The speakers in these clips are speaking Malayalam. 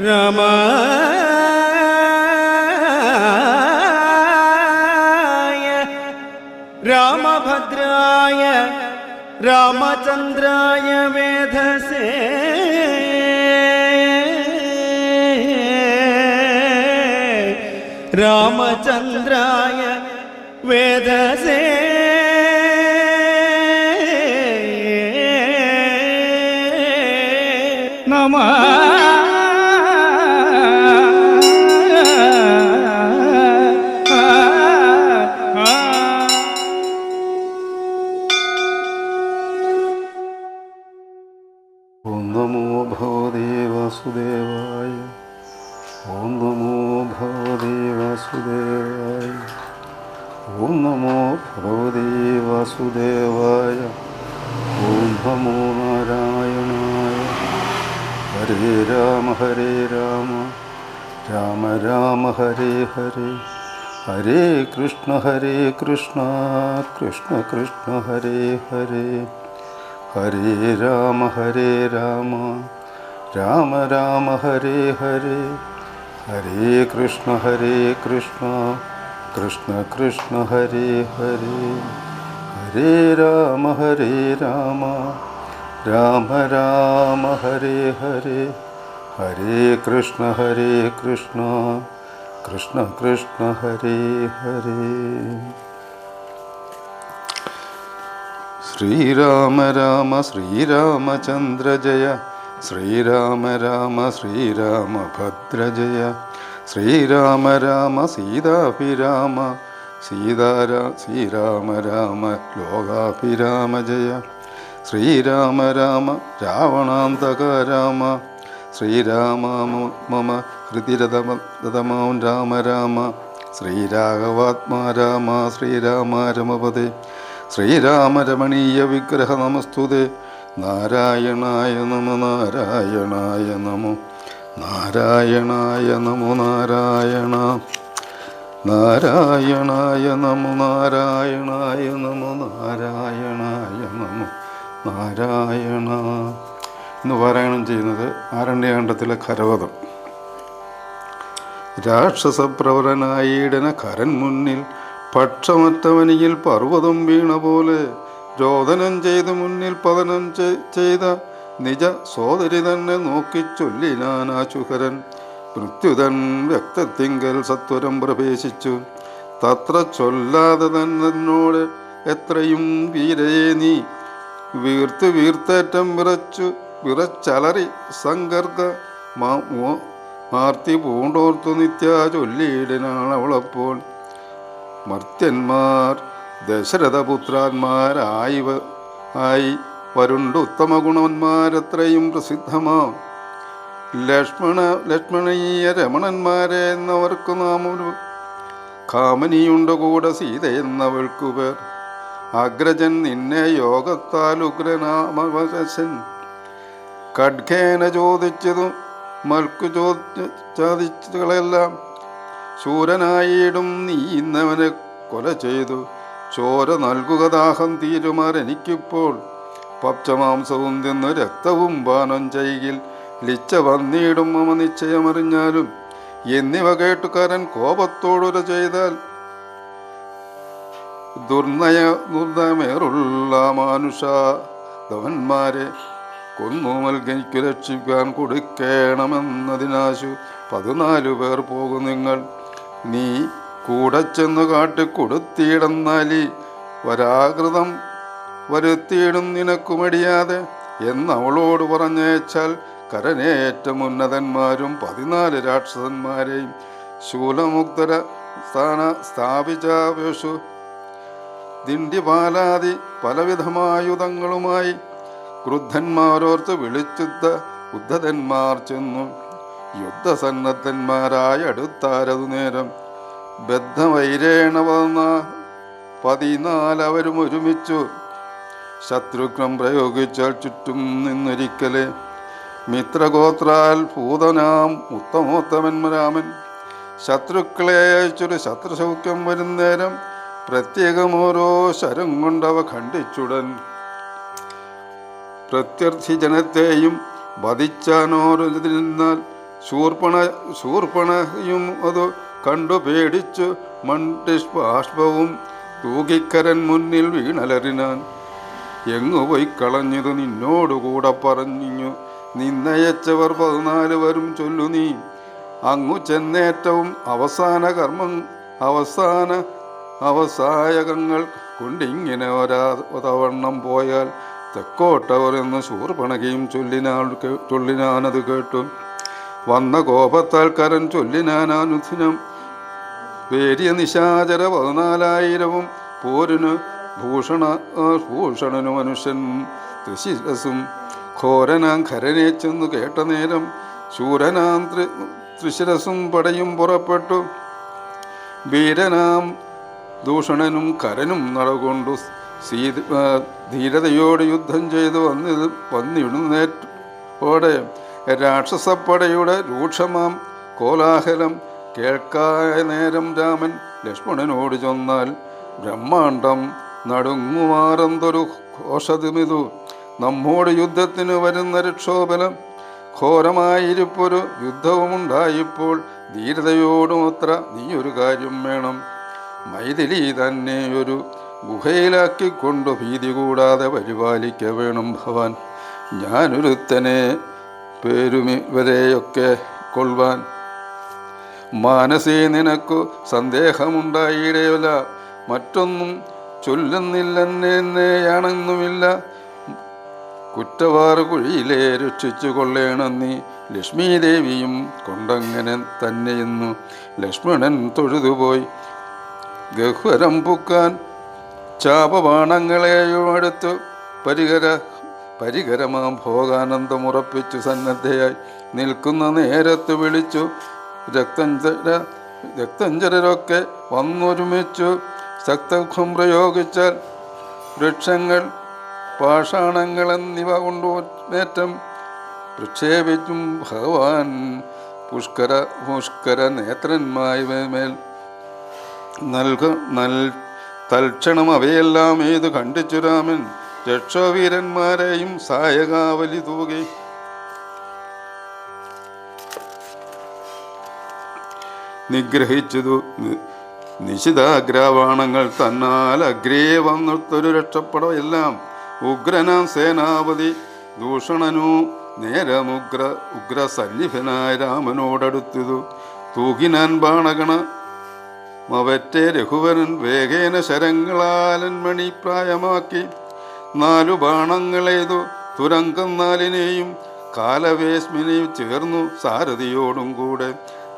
രാമായ രാമഭദ്രായ രാമചന്ദ്രായ വേധസേ രാമചന്ദ്രായ വേധസേ നമഃ. ഓം നമോ ഭഗവതേ വാസുദേവായ. ഓം നമോ ഭഗവതേ വാസുദേവായ. ഓം നമോ ഭഗവതേ വാസുദേവായ. ഓം നമോ നാരായണായ. ഹരേ രാമ രാമ രാമ ഹരേ ഹരേ. ഹരേ കൃഷ്ണ കൃഷ്ണ കൃഷ്ണ ഹരേ ഹരേ. ഹരേ രാമ രാമ രാമ ഹരേ ഹരേ. ഹരേ കൃഷ്ണ കൃഷ്ണ കൃഷ്ണ ഹരേ ഹരേ. ഹരേ രാമ രാമ രാമ ഹരേ ഹരേ. ഹരേ കൃഷ്ണ കൃഷ്ണ ഹരേ ഹരേ. ശ്രീരാമ രാമ ശ്രീരാമചന്ദ്ര ജയ. ശ്രീരാമ രാമ ശ്രീരാമഭദ്ര ജയ. ശ്രീരാമ രാമ സീതാഭിരാമ ശ്രീരാമ രാമ ലോകാഭിരാമ ജയ. ശ്രീരാമ രാമ രാവണാന്തക രാമ. ശ്രീരാമ മമ ഹൃതിരതമം രാമ രാമ. ശ്രീരാഘവാത്മാ രാമ ശ്രീരാമ രമപദേ. ശ്രീരാമ രമണീയ വിഗ്രഹ നമസ്തുതേ. നാരായണായ നമോ നാരായണായ നമോ നാരായണായ നമോ നാരായണ. നാരായണായ നമോ നാരായണായ നമോ നാരായണായ നമോ നാരായണ എന്ന് പാരായണം ചെയ്യുന്നത് ആരണ്യകാണ്ഡത്തിലെ ഖരവധം. രാക്ഷസപ്രവരനായിടന ഖരൻ മുന്നിൽ പക്ഷമറ്റവനിയിൽ പർവ്വതം വീണ പോലെ രോദനം ചെയ്ത് മുന്നിൽ പതനം ചെയ്ത നിജ സോദരി തന്നെ നോക്കി ചൊല്ലിനാനാശുഹരൻ. മൃത്യുതൻ വ്യക്തത്തിങ്കൽ സത്വരം പ്രവേശിച്ചു. തത്ര ചൊല്ലാതെ തന്നോട് എത്രയും വീരയെ നീ വീർത്തേറ്റം വിറച്ചലറി സങ്കർഗ മാർത്തി പൂണ്ടോർത്തു നിത്യ ചൊല്ലിയിടനാണവളപ്പോൾ. മർത്യന്മാർ ദശരഥപുത്രാന്മാരായി വരുണ്ട് ഉത്തമ ഗുണന്മാരെത്രയും പ്രസിദ്ധമാ. ലക്ഷ്മണീയ രമണന്മാരെ എന്നവർക്ക് നാം ഒരു കാമനിയുണ്ട് കൂടെ സീത എന്നവൾക്കു പേർ. അഗ്രജൻ നിന്നെ യോഗത്താൽ ഉഗ്രനാമവശൻ ഖഡ്ഗേന ചോദിച്ചതു മൽക്കു ചോദിച്ചതുകളെല്ലാം ശൂരനായിടും നീ ഇന്നവനെ കൊല ചെയ്തു. ചോര നൽകുക ദാഹം തീരുമാരെനിക്കിപ്പോൾ. പപ്ചമാംസവും തിന്നു രക്തവും പാനം ചെയ്യിൽ ലിച്ച വന്നിടും മമ നിശ്ചയമറിഞ്ഞാലും. എന്നിവ കേട്ടുകാരൻ കോപത്തോടുര ചെയ്താൽ ദുർനയമേറുള്ള മാനുഷാധവന്മാരെ കൊന്നു മൽഗനിക്കു രക്ഷിക്കാൻ കൊടുക്കണമെന്നതിനാശു 14 പേർ പോകും നിങ്ങൾ. നീ കൂടെ ചെന്നു കാട്ടിക്കൊടുത്തിയിടന്നാലി വരാകൃതം വരുത്തിയിടും നിനക്കുമടിയാതെ എന്നവളോട് പറഞ്ഞേച്ചാൽ കരനേറ്റം ഉന്നതന്മാരും 14 രാക്ഷസന്മാരെയും ശൂലമുക്തര സ്ഥാപിച്ചാവേഷു ദിണ്ടിപാലാദി പലവിധമായുധങ്ങളുമായി ക്രുദ്ധന്മാരോർത്ത് വിളിച്ചുത്ത ഉദ്ധതന്മാർ ചെന്നു. യുദ്ധസന്നദ്ധന്മാരായ അടുത്താരതു നേരം ബദ്ധവൈരേണ വന്ന 14 അവരും ഒരുമിച്ചു ശത്രുഘ്നം പ്രയോഗിച്ചാൽ ചുറ്റും നിന്നൊരിക്കലെ. മിത്രഗോത്രാൽ ഭൂതനാം ഉത്തമോത്തമൻ ശത്രുക്കളെ അയച്ചൊരു ശത്രുസൗഖ്യം വരുന്നേരം പ്രത്യേകം ഓരോ ശരം കൊണ്ടവ ഖണ്ഡിച്ചുടൻ. പ്രത്യർത്ഥി ജനത്തെയും വധിച്ചാനോരുതിരുന്നാൽ ശൂർപ്പണയും അത് കണ്ടു പേടിച്ചു മണ്ടിഷ്പാഷ്പവും തൂകിക്കരൻ മുന്നിൽ വീണലറിനാൻ. എങ്ങു പോയി കളഞ്ഞതു നിന്നോടുകൂടെ പറഞ്ഞു നിന്നയച്ചവർ 14 വരും ചൊല്ലു നീ. അങ്ങു ചെന്നേറ്റവും അവസായകങ്ങൾ കൊണ്ടിങ്ങനെ ഒരാവണ്ണം പോയാൽ തെക്കോട്ടവർ എന്ന് ശൂർപ്പണകയും ചൊല്ലിനാനത് കേട്ടു. വന്ന കോപത്താൽ കരൻ ചൊല്ലിനാനുദിനം പേരിയ നിശാചര 14,000 പോരിന് ഭൂഷണനു മനുഷ്യൻ ത്രിശിരസും. ഘോരനാം ഖരനെ ചെന്നു കേട്ട നേരം ശൂരനാം ത്രിശിരസും പടയും പുറപ്പെട്ടു. വീരനാം ദൂഷണനും കരനും നടകൊണ്ടു ധീരതയോട് യുദ്ധം ചെയ്തു വന്നിടുന്നേറ്റോടെ രാക്ഷസപ്പടയുടെ രൂക്ഷമാം കോലാഹലം കേൾക്കായ നേരം രാമൻ ലക്ഷ്മണനോട് ചൊന്നാൽ ബ്രഹ്മാണ്ഡം നടുങ്ങുമാറന്തൊരു ഘോഷതുമിതു. നമ്മോട് യുദ്ധത്തിന് വരുന്ന രക്ഷോബലം ഘോരമായിരിപ്പൊരു യുദ്ധവുമുണ്ടായിപ്പോൾ ധീരതയോടുമത്ര നീയൊരു കാര്യം വേണം. മൈഥിലി തന്നെ ഒരു ഗുഹയിലാക്കിക്കൊണ്ടു ഭീതി കൂടാതെ പരിപാലിക്ക വേണം ഭവാൻ. ഞാനൊരുത്തനെ പേരുവരെയൊക്കെ കൊള്ളുവാൻ. മാനസേ നിനക്കു സന്ദേഹമുണ്ടായിടയില്ല, മറ്റൊന്നും ചൊല്ലുന്നില്ലെന്നേയാണെന്നുമില്ല. കുറ്റവാറ് കുഴിയിലെ രക്ഷിച്ചു കൊള്ളേണം നീ. ലക്ഷ്മീദേവിയും കൊണ്ടങ്ങനെ തന്നെയെന്നു ലക്ഷ്മണൻ തൊഴുതുപോയി. ഗഹ്വരം പുക്കാൻ ചാപബാണങ്ങളെയും അടുത്തു പരികരമാം ഭോഗാനന്ദമുറപ്പിച്ചു സന്നദ്ധയായി നിൽക്കുന്ന നേരത്ത് വിളിച്ചു. രക്തഞ്ചരരൊക്കെ വന്നൊരുമിച്ചു ശക്തഖം പ്രയോഗിച്ചാൽ വൃക്ഷങ്ങൾ പാഷാണങ്ങളെന്നിവ കൊണ്ടുമേറ്റം പ്രക്ഷേപിച്ചും ഭഗവാൻ പുഷ്കര നേത്രന്മാരുമേൽ തൽക്ഷണം അവയെല്ലാം ഏതു കണ്ടിച്ചു രാമൻ രക്ഷോവീരന്മാരെയും സായകാവലി തൂകി. നിഗ്രഹിച്ചതു നിശിതാഗ്രാവാണങ്ങൾ തന്നാൽ അഗ്രേ വന്നൊരു രക്ഷപ്പെടവെല്ലാം. ഉഗ്രനാം സേനാപതി ദൂഷണനു ഉഗ്ര സന്നിഭനായ രാമനോടടുത്തതു. തൂകിനാൻ ബാണഗണ മവറ്റെ രഘുവരൻ വേഗേന ശരങ്ങളാലൻ മണിപ്രായമാക്കി. 4 ബാണങ്ങളേതു തുരങ്കം 4-നെയും കാലവേശ്മിനെയും ചേർന്നു സാരഥിയോടും കൂടെ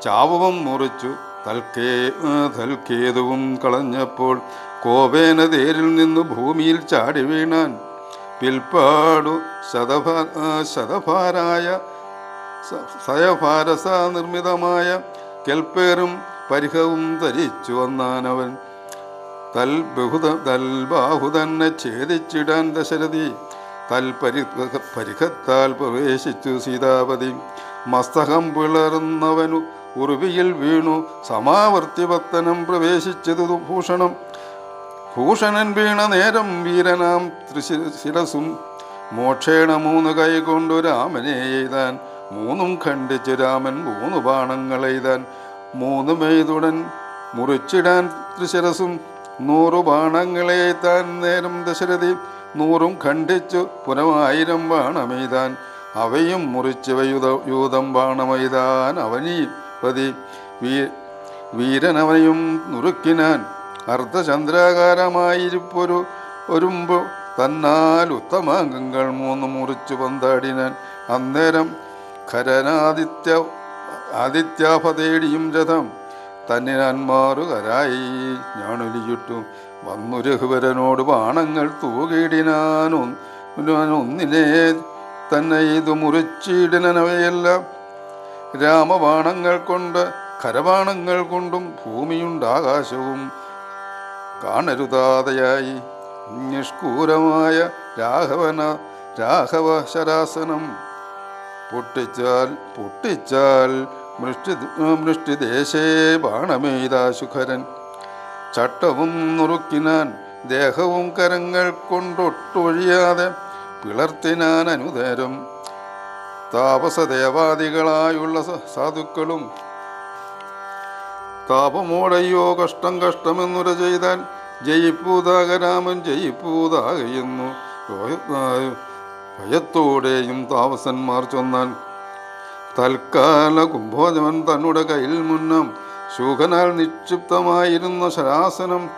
ചാവവും മുറിച്ചു തൽക്കേതുവും കളഞ്ഞപ്പോൾ കോപേന തേരിൽ നിന്നു ഭൂമിയിൽ ചാടി വീണാൻ. പിൽപ്പാടു സയഭാരസ നിർമ്മിതമായ കെൽപ്പേറും പരിഹവും ധരിച്ചു വന്നാനവൻ. തൽബാഹുതന്നെ ഛേദിച്ചിടാൻ ദശരഥി പരിഹത്താൽ പ്രവേശിച്ചു സീതാപതി. മസ്തകം പിളർന്നവനു ഉറുവിയിൽ വീണു സമാവർത്തിപത്തനം പ്രവേശിച്ചതു ഭൂഷണൻ വീണ നേരം വീരനാം ശിരസും മോക്ഷേണ 3 കൈകൊണ്ടു രാമനെ എയ്താൻ. 3 ഖണ്ഡിച്ചു രാമൻ 3 ബാണങ്ങളെയ്താൻ. 3 മെയ്തുടൻ മുറിച്ചിടാൻ ത്രിശിരസും 100 ബാണങ്ങളെയ്താൻ നേരം ദശരഥി. 100 ഖണ്ഡിച്ചു പുനം 1000 ബാണമെയ്താൻ. അവയും മുറിച്ചവയൂതം ബാണമെയ്താൻ അവനീപതി. വീരനവയും നുറുക്കിനാൻ. അർദ്ധചന്ദ്രാകാരമായിരിപ്പൊരു ഒരുമ്പ് തന്നാൽ ഉത്തമാംഗങ്ങൾ 3 മുറിച്ചു പന്താടിനാൻ. അന്നേരം ആദിത്യാഭതേടിയും രഥം തന്നിനാൻമാറുകരായി ഞാനൊലിയിട്ടു വന്നു രഘുവരനോട് ബാണങ്ങൾ തൂകിടിനാനൊന്നിനെ തന്നെ ഇത് മുറിച്ചിടിനവയെല്ലാം. രാമബാണങ്ങൾ കൊണ്ട് കരബാണങ്ങൾ കൊണ്ടും ഭൂമിയുണ്ടാകാശവും കാണരുതാതെയായി. നിഷ്കൂരമായ രാഘവ ശരാസനം പൊട്ടിച്ചാൽ മൃഷ്ടിദേശേ ബാണമെയ്താശുഖരൻ. ചട്ടവും നുറുക്കിനാൻ ദേഹവും കരങ്ങൾ കൊണ്ടൊട്ടൊഴിയാതെ പിളർത്തിനാൻ അനുതരം. താപസദേവാദികളായുള്ള സാധുക്കളും താപമോടയ്യോ കഷ്ടം കഷ്ടമെന്നുര ചെയ്താൽ ജയിപ്പൂതാകരാമൻ ജയിപ്പൂതാകയെന്നു ഭയത്തോടെയും താപസന്മാർ ചൊന്നാൽ. തൽക്കാല കുംഭോജവൻ തന്നുടെ കയ്യിൽ മുന്നം ശൂഖനാൽ നിക്ഷിപ്തമായിരുന്ന ശരാസനം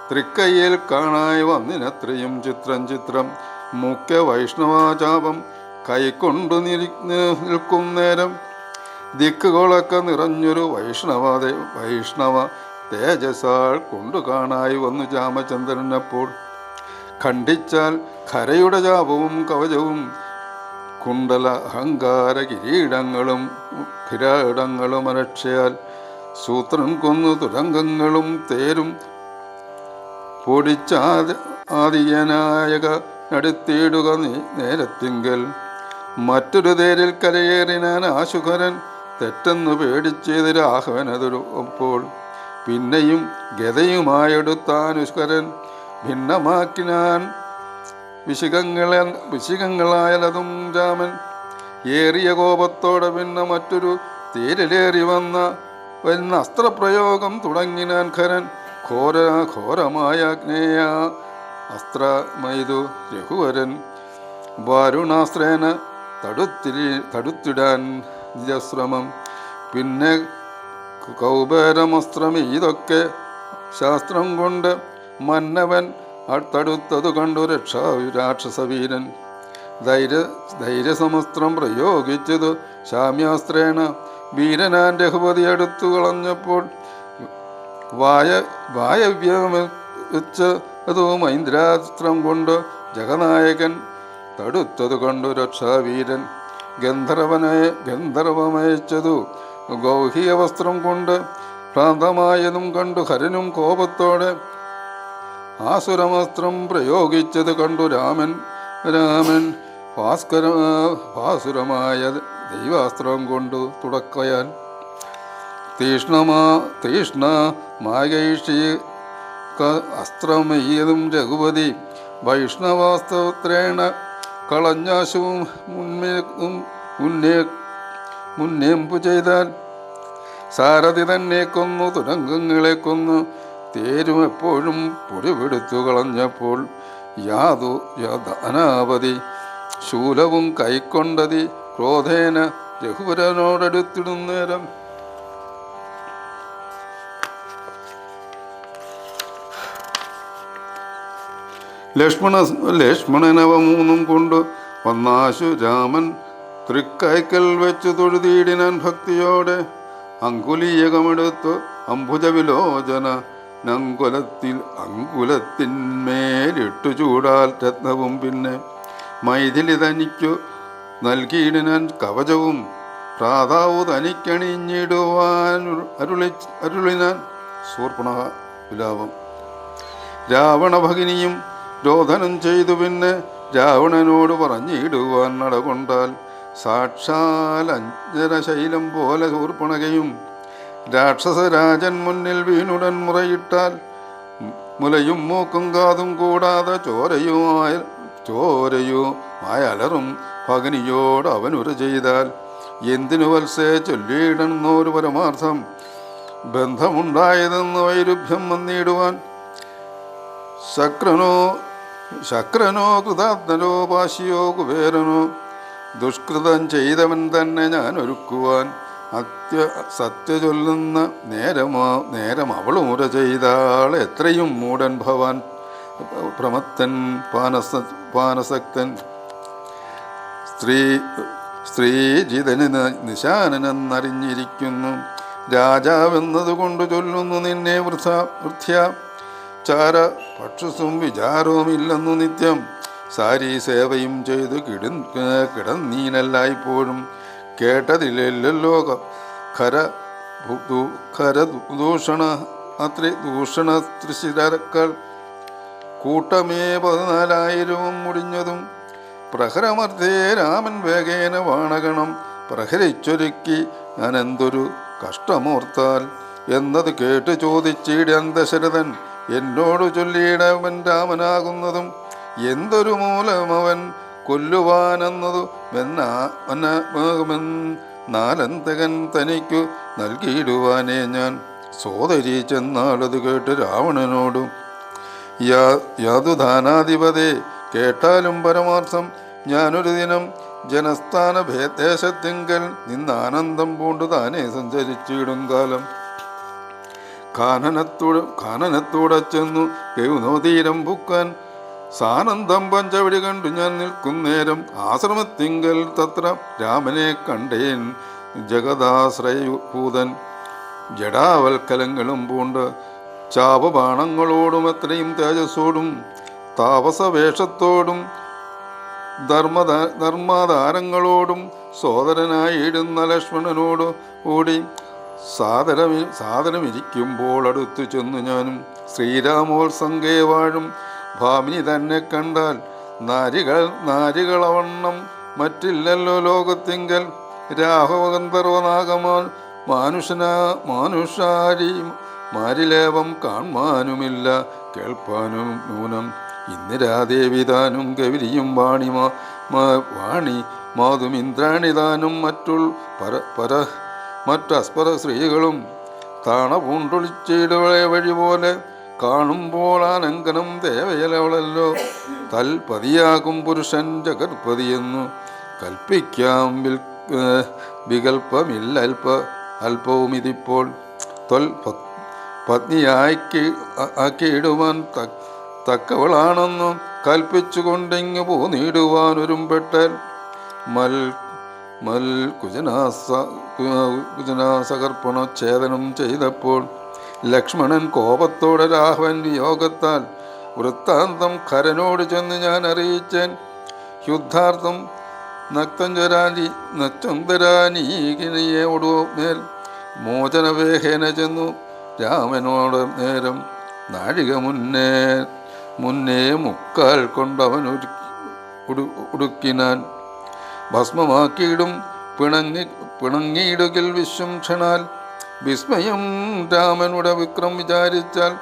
തൃക്കയ്യിൽ കാണായി വന്നിനത്രയും ചിത്രം ചിത്രം മുഖ്യ വൈഷ്ണവാചാപം കൈക്കൊണ്ടു നിൽക്കും നേരം ദിക്കുകളൊക്കെ നിറഞ്ഞൊരു വൈഷ്ണവ തേജസാൾ കൊണ്ടു കാണായി വന്നു രാമചന്ദ്രനപ്പോൾ. ഖണ്ഡിച്ചാൽ ഖരയുടെ ചാപവും കവചവും കുണ്ടല അഹങ്കാര കിരീടങ്ങളും അരക്ഷയാൽ സൂത്രൻ കൊന്നു തുരങ്കങ്ങളും തേരും പൊടിച്ചാദിയനായക നടത്തിയിടുക നേരത്തിങ്കൽ. മറ്റൊരു തേരിൽ കരയേറിനാൻ ആശുഖരൻ തെറ്റെന്നു പേടിച്ചത് രാഘവനതൊരു അപ്പോൾ. പിന്നെയും ഗതയുമായെടുത്താനുഷ്കരൻ ഭിന്നമാക്കിനാൻ വിശികങ്ങളായാലതും രാമൻ. ഏറിയ കോപത്തോടെ പിന്നെ മറ്റൊരു തേരിലേറി വന്ന അസ്ത്രപ്രയോഗം തുടങ്ങിനാൻ ഖരൻ. ഘോരമായ അഗ്നേയ അസ്ത്രമൈതു രഘുവരൻ വാരുണാസ്ത്രേന തടുത്തിടാൻ നിജശ്രമം. പിന്നെ കൗബരമസ്ത്രം ഇതൊക്കെ ശാസ്ത്രം കൊണ്ട് മന്നവൻ തടുത്തതു കണ്ടു രാക്ഷസവീരൻ. ധൈര്യസമസ്ത്രം പ്രയോഗിച്ചതു ശാമ്യാസ്ത്രേണ വീരനാൻ രഘുപതി അടുത്തു കളഞ്ഞപ്പോൾ വായവ്യമെച്ച് അതോ മൈന്ദ്രാസ്ത്രം കൊണ്ട് ജഗനായകൻ തടുത്തതു കണ്ടു രക്ഷാവീരൻ. ഗന്ധർവമയച്ചതു ഗൗഹിക വസ്ത്രം കൊണ്ട് ഭ്രാന്തമായതും കണ്ടു ഹരനും കോപത്തോടെ ആസുരമസ്ത്രം പ്രയോഗിച്ചത് കണ്ടു രാമൻ ഭാസുരമായ ദൈവാസ്ത്രം കൊണ്ടു തുടക്കയാൽ. തീഷ്ണമാകൈഷി അസ്ത്രമെയ്യതും രഘുപതി വൈഷ്ണവാസ്ത്രേണ കളഞ്ഞാശുവും മുന്നേമ്പു ചെയ്താൽ. സാരഥി തന്നെ കൊന്നു തുരങ്കങ്ങളെ കൊന്നു തേരും എപ്പോഴും പൊടിപിടുത്തു കളഞ്ഞപ്പോൾ അനാപതി ശൂലവും കൈക്കൊണ്ടതി ക്രോധേന രഘുവരനോടടുത്തിടുന്നേരം. ലക്ഷ്മണനവ മൂന്നും കൊണ്ട് വന്നാശു രാമൻ തൃക്കൈക്കൽ വെച്ചു തൊഴുതീടിനാൻ ഭക്തിയോടെ. അങ്കുലീയകമെടുത്തു അംബുജവിലോചന അങ്കുലത്തിന്മേലിട്ടു ചൂടാൽ രത്നവും പിന്നെ മൈഥിലി തനിക്കു നൽകിയിടിനാൻ കവചവും പ്രാതാവു തനിക്കണിഞ്ഞിടുവാൻ അരുളിനാൻ. ശൂർപ്പണഖ വിലാപം. രാവണഭഗിനിയും രോധനം ചെയ്തു പിന്നെ രാവണനോട് പറഞ്ഞിടുവാൻ നടകൊണ്ടാൽ. സാക്ഷാൽ അഞ്ജനശൈലം പോലെ ശൂർപ്പണകയും രാക്ഷസരാജൻ മുന്നിൽ വീണുടൻ മുറയിട്ടാൽ. മുലയും മൂക്കും കാതും കൂടാതെ ചോരയുമായ അലറും ഭഗനിയോട് അവനുര ചെയ്താൽ. എന്തിനു വത്സേ ചൊല്ലിയിടുന്നൊരു പരമാർത്ഥം ബന്ധമുണ്ടായതെന്ന് വൈരുഭ്യം വന്നിടുവാൻ. ശക്രനോ കൃതാത്മനോ പാശിയോ കുബേരനോ ദുഷ്കൃതം ചെയ്തവൻ തന്നെ ഞാൻ ഒരുക്കുവാൻ. സത്യ ചൊല്ലുന്ന നേരം അവളും മുര ചെയ്താൾ. എത്രയും മൂടൻ ഭവാൻ പ്രമത്തൻ പാനസക്തൻ. സ്ത്രീജിതന് നിശാനനെന്നറിഞ്ഞിരിക്കുന്നു. രാജാവെന്നതുകൊണ്ട് ചൊല്ലുന്നു നിന്നെ വൃഥ്യ. ചാര പക്ഷസും വിചാരവും ഇല്ലെന്നു നിത്യം. സാരി സേവയും ചെയ്തു കിടന്നീനല്ലായ്പ്പോഴും. കേട്ടതില്ലല്ലോ ദൂഷണ തൃശിരക്കൾ കൂട്ടമേ 14,000 മുടിഞ്ഞതും. പ്രഹരമർദ്ധേ രാമൻ വേഗേന വാണഗണം പ്രഹരിച്ചൊരുക്കി ഞാൻ എന്തൊരു കഷ്ടമോർത്താൽ എന്നത് കേട്ട് ചോദിച്ചിടാൻ ദശരഥൻ. എന്നോട് ചൊല്ലിയിടവൻ രാമനാകുന്നതും എന്തൊരു മൂലമവൻ കൊല്ലുവാനെന്നതു നാലന്തകൻ തനിക്കു നൽകിയിടുവാനേ ഞാൻ. സോദരി ചെന്നാളത് കേട്ട് രാവണനോടും യാതുധാനാധിപതേ കേട്ടാലും പരമാർത്ഥം ഞാനൊരു ദിനം ജനസ്ഥാന ദേശത്തിങ്കൽ നിന്നാനന്ദം പൂണ്ടു താനേ സഞ്ചരിച്ചിടും കാലം കാനനത്തൂടെ ചെന്നു ഗൗനോതീരം പൂക്കാൻ സാനന്ദം പഞ്ചവടി കണ്ടു ഞാൻ നിൽക്കുന്നേരം ആശ്രമത്തിങ്കൽ തത്ര രാമനെ കണ്ടേൻ ജഗദാശ്രയഭൂതൻ ജഡാവൽക്കലങ്ങളും പൂണ്ട് ചാപബാണങ്ങളോടും എത്രയും തേജസ്സോടും താപസവേഷത്തോടും ധർമ്മധാരങ്ങളോടും സോദരനായിടുന്ന ലക്ഷ്മണനോട് കൂടി സാദരമിരിക്കുമ്പോൾ അടുത്തു ചെന്നു ഞാനും ശ്രീരാമോത്സംഗേ വാഴും ഭാമിനി തന്നെ കണ്ടാൽ നാരികളവണ്ണം മറ്റില്ലല്ലോ ലോകത്തിങ്കൽ രാഘവഗന്ധർവനാഗമാൻ മാനുഷാരി മാരിലേവം കാൺമാനുമില്ല കേൾപ്പാനും നൂനം ഇന്ദിരാദേവി താനും ഗൗരിയും വാണി മാതും ഇന്ദ്രാണിതാനും മറ്റസ്പര സ്ത്രീകളും താണപൂണ്ടൊളിച്ചിടുവളെ വഴി പോലെ കാണുമ്പോൾ ആനങ്കനം ദേവയലവളല്ലോ തൽപതിയാകും പുരുഷൻ ജഗത്പതിയെന്നു കൽപ്പിക്കാം വികൽപ്പമില്ല അല്പവും ഇതിപ്പോൾ പത്നിയാക്കിയിടുവാൻ തക്കവളാണെന്നു കൽപ്പിച്ചുകൊണ്ടിങ്ങു പോന്നിടുവാനൊരുമ്പെട്ടാൽ കുജനാസകർപ്പണച്ഛേദനം ചെയ്തപ്പോൾ ലക്ഷ്മണൻ കോപത്തോടെ രാഘവൻ വിയോഗത്താൽ വൃത്താന്തം ഖരനോട് ചെന്ന് ഞാൻ അറിയിച്ചേൻ. യുദ്ധാർത്ഥം നക്തഞ്ചരാനീകിനിയോടുമേൽ മോചനവേഹേന ചെന്നു രാമനോട് നേരം നാഴിക മുന്നേ മുക്കാൽ കൊണ്ടവൻ ഉടുക്കിനാൻ ഭസ്മമാക്കിയിടും പിണങ്ങിയിടുകിൽ വിശ്വം ക്ഷണാൽ വിസ്മയം രാമനുടെ വിക്രം വിചാരിച്ചാൽ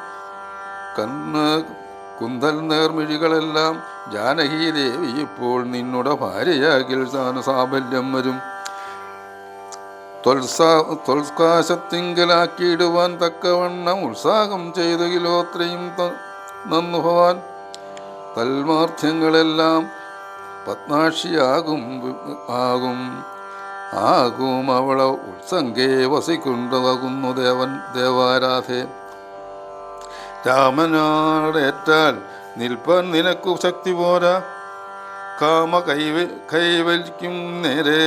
കുന്തൽ നേർമിഴികളെല്ലാം ജാനകീദേവി ഇപ്പോൾ നിന്നുടെ ഭാര്യയാകിൽ സാഫല്യം വരും. തൊൽസ്കാശത്തിങ്കലാക്കിയിടുവാൻ തക്കവണ്ണം ഉത്സാഹം ചെയ്തെങ്കിലോ അത്രയും നന്നു ഭവാൻ തന്മാർത്ഥ്യങ്ങളെല്ലാം പത്മാക്ഷിയാകും അവളെ ഉത്സംഗേ വസിക്കൊണ്ടകുന്നു ദേവാരാധേ. രാമനോടേറ്റാൽ നിൽപ്പാൻ നിനക്കു ശക്തി പോരാ. കാമ കൈവലിക്കും നേരെ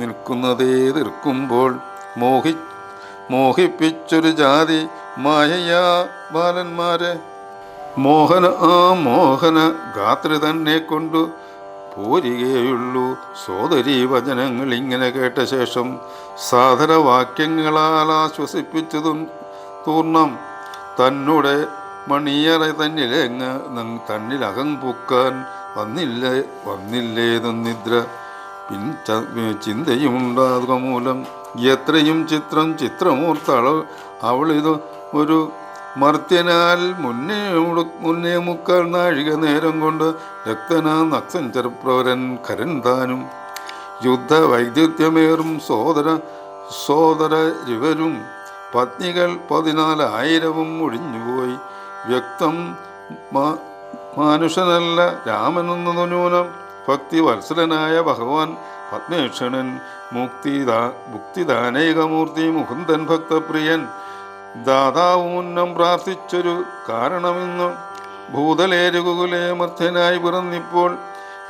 നിൽക്കുന്നതേതിർക്കുമ്പോൾ മോഹിപ്പിച്ചൊരു ജാതി മായയാ ബാലന്മാരെ മോഹന ഗാത്രി തന്നെ കൊണ്ടു പോരികയുള്ളൂ. സോദരീ വചനങ്ങൾ ഇങ്ങനെ കേട്ട ശേഷം സാധനവാക്യങ്ങളാൽ ആശ്വസിപ്പിച്ചതും തൂർണം തന്നെ മണിയറ തന്നിലകം പൂക്കാൻ വന്നില്ലേതും നിദ്ര ചിന്തയുമുണ്ടാകുക മൂലം എത്രയും ചിത്രമൂർത്തള അവളിത് ഒരു മർത്യനാൽ മുന്നേ മുക്കാൽ നാഴിക നേരം കൊണ്ട് രക്തനാ നക്സഞ്ചരപ്രവരൻ ഖരൻ താനും യുദ്ധ വൈദ്യുത്യമേറും സോദരരിവരും പത്നികൾ 14,000 ഒഴിഞ്ഞുപോയി. വ്യക്തം മാനുഷനല്ല രാമനെന്നതു ന്യൂനം ഭക്തിവത്സലനായ ഭഗവാൻ പത്മേക്ഷണൻ മുക്തിദാനൈകമൂർത്തി മുകുന്ദൻ ഭക്തപ്രിയൻ ദാതാവ് മുന്നം പ്രാർത്ഥിച്ചൊരു കാരണമെന്ന് ഭൂതലേ രഘുകുലേ മർത്യനായി പിറന്നിപ്പോൾ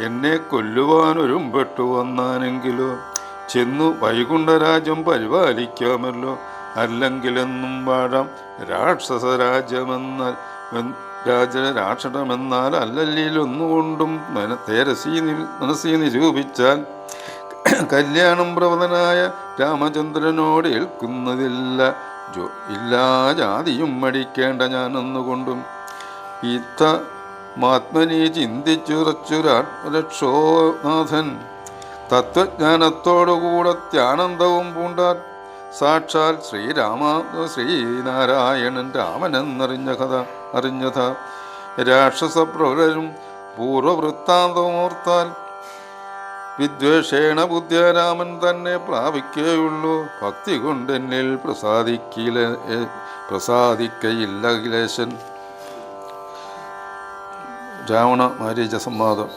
എന്നെ കൊല്ലുവാനൊരുമ്പെട്ടു വന്നാനെങ്കിലോ ചെന്നു വൈകുണ്ഠരാജ്യം പരിപാലിക്കാമല്ലോ. അല്ലെങ്കിലെന്നും വാഴാം രാക്ഷണമെന്നാൽ അല്ലല്ലിലൊന്നുകൊണ്ടും മനസ്സീ നിരൂപിച്ചാൽ കല്യാണം പ്രവതനായ രാമചന്ദ്രനോട് ഏൽക്കുന്നതില്ല ഇല്ലാ ജാതിയും മടിക്കേണ്ട ഞാനെന്നുകൊണ്ടും മാത്മനി ചിന്തിച്ചുറച്ചു രക്ഷോനാഥൻ തത്വജ്ഞാനത്തോടുകൂടെ ത്യാനന്ദവും പൂണ്ടാൻ സാക്ഷാൽ ശ്രീനാരായണൻ രാമനെന്നറിഞ്ഞ രാക്ഷസപ്രവരും പൂർവവൃത്താന്തമോർത്താൽ വിദ്വേഷേണ ബുദ്ധ്യ രാമൻ തന്നെ പ്രാപിക്കുകയുള്ളൂ. ഭക്തി കൊണ്ടെന്നിൽ പ്രസാദിക്കയില്ല അഖിലേശൻ. രാവണ മാരീച സംവാദം.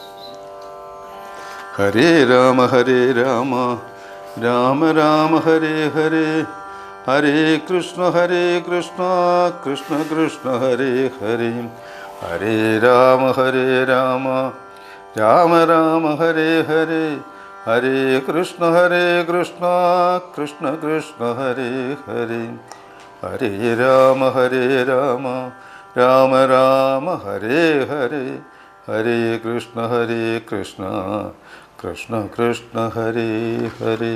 ഹരേ രാമ രാമ രാമ ഹരേ ഹരേ, ഹരേ കൃഷ്ണ കൃഷ്ണ കൃഷ്ണ ഹരേ ഹരേ, ഹരേ രാമ രാമ രാമ ഹരേ ഹരേ, ഹരേ കൃഷ്ണ കൃഷ്ണ കൃഷ്ണ ഹരേ ഹരേ, ഹരേ രാമ രാമ ഹരേ ഹരേ, ഹരേ കൃഷ്ണ കൃഷ്ണ കൃഷ്ണ ഹരേ ഹരേ.